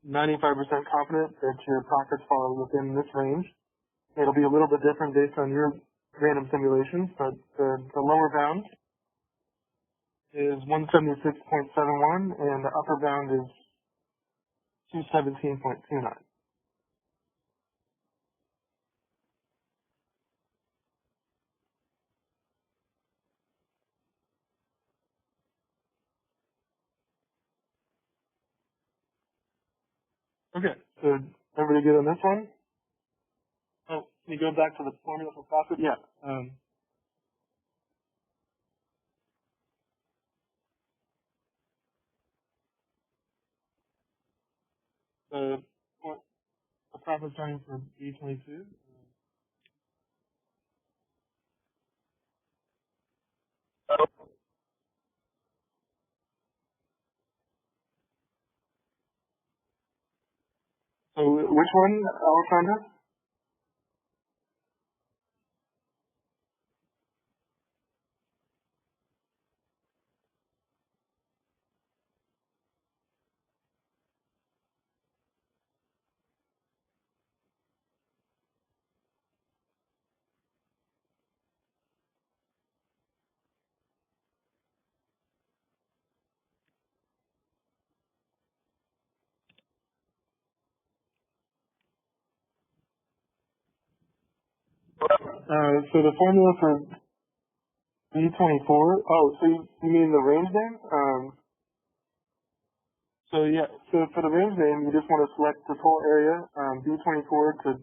95% confident that your profits fall within this range. It'll be a little bit different based on your random simulations, but the lower bound is 176.71, and the upper bound is 217.29. Okay, so everybody good on this one? Oh, can you go back to the formula for profit? Yeah. the profit starting for B22. So which one, Alessandra? So the formula for B24. Oh, so you mean the range name? So yeah, so for the range name, you just want to select this whole area, B24 to,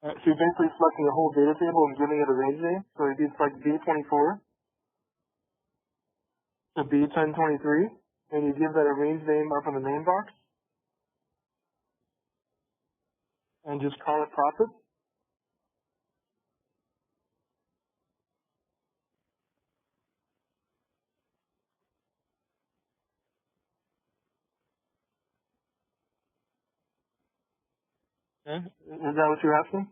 so you're basically selecting the whole data table and giving it a range name. So if you select B24 to B1023, and you give that a range name up in the name box, and just call it profit. Okay. Is that what you're asking?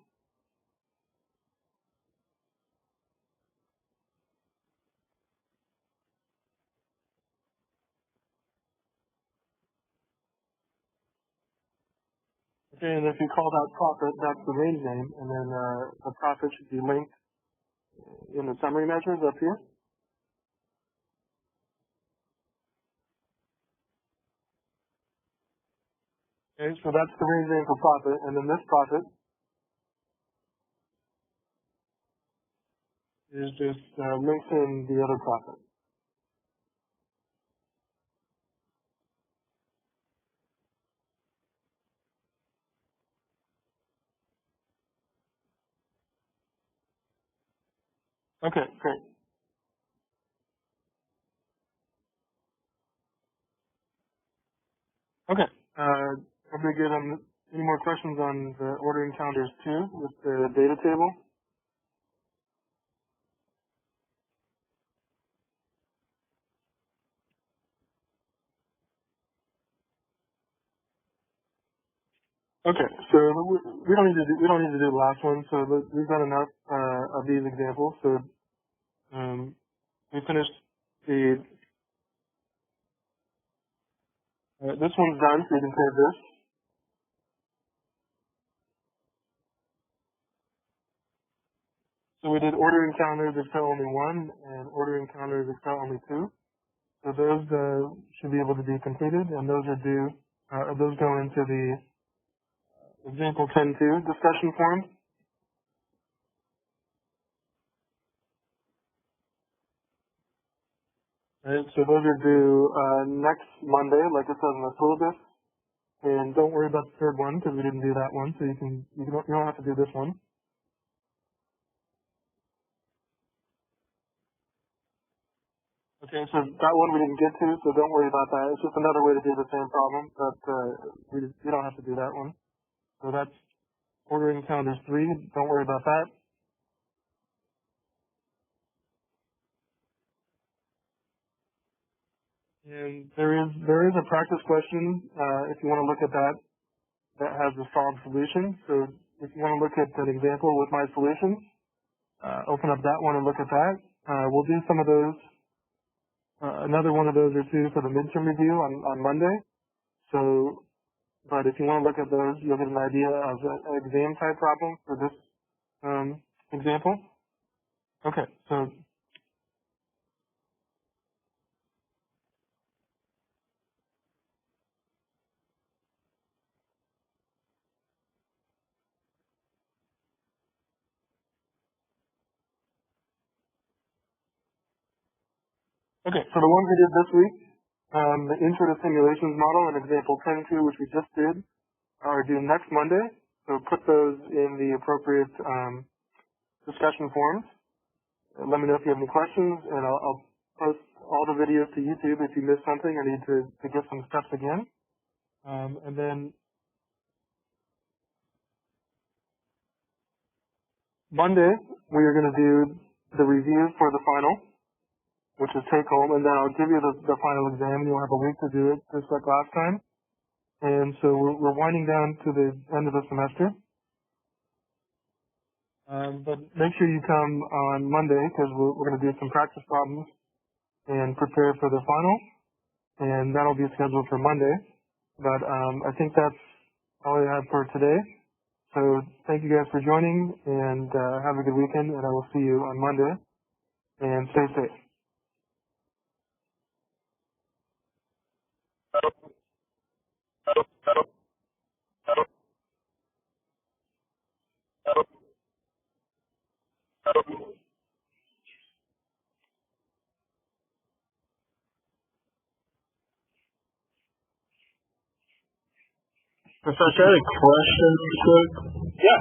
Okay, and if you call that profit, that's the range name, and then the profit should be linked in the summary measures up here. Okay, so that's the range name for profit, and then this profit is just linked in the other profit. Okay, great. Okay, everybody good on any more questions on the ordering calendars too with the data table? Okay, so we don't need to do the last one. So we've done enough of these examples. So we finished the this one's done. So you can save this. So we did ordering calendars Excel only one and ordering calendars Excel only two. So those should be able to be completed, and those are due. Those go into the example 10.2 discussion form. Right, so those are due next Monday, like it says in the syllabus. And don't worry about the third one because we didn't do that one. So you don't have to do this one. Okay, so that one we didn't get to, so don't worry about that. It's just another way to do the same problem, but we don't have to do that one. So that's ordering calendars 3. Don't worry about that. And there is a practice question if you want to look at that has a solved solution. So if you want to look at an example with my solutions, open up that one and look at that. We'll do some of those, another one of those or two for the midterm review on Monday. So, but if you want to look at those, you'll get an idea of an exam type problem for this example. Okay, so the ones we did this week, the intro to simulations model and example 10.2, which we just did, are due next Monday. So put those in the appropriate discussion forums. Let me know if you have any questions, and I'll post all the videos to YouTube. If you missed something, I need to get some steps again. And then Monday, we are going to do the review for the final, which is take home, and then I'll give you the final exam. You'll have a week to do it, just like last time. And so we're winding down to the end of the semester. But make sure you come on Monday, because we're going to do some practice problems and prepare for the final. And that'll be scheduled for Monday. But I think that's all I have for today. So thank you guys for joining, and have a good weekend, and I will see you on Monday. And stay safe. Professor, I had a question real quick. Yeah.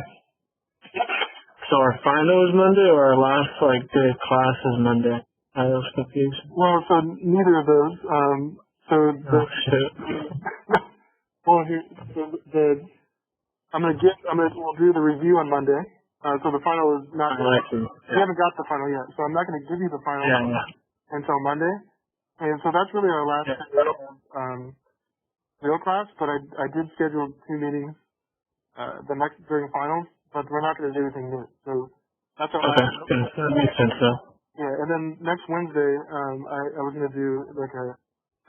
So our final is Monday, or our last day of class is Monday? I was confused. Well, so neither of those. Oh shit. Well, we'll do the review on Monday. So the final is not. We haven't got the final yet, so I'm not going to give you the final until Monday. And so that's really our last real class. But I did schedule 2 meetings during finals, but we're not going to do anything new. So that's our last. Okay, that makes sense though. Yeah, and then next Wednesday, I was going to do like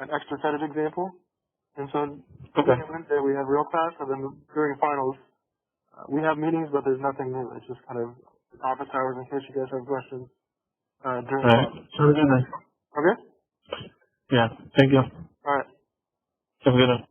an extra set of example. And so Wednesday we have real class, and then during finals, we have meetings, but there's nothing new. It's just kind of office hours in case you guys have questions during All right. Sounds good then. Okay? Yeah, thank you. All right. Have a good one.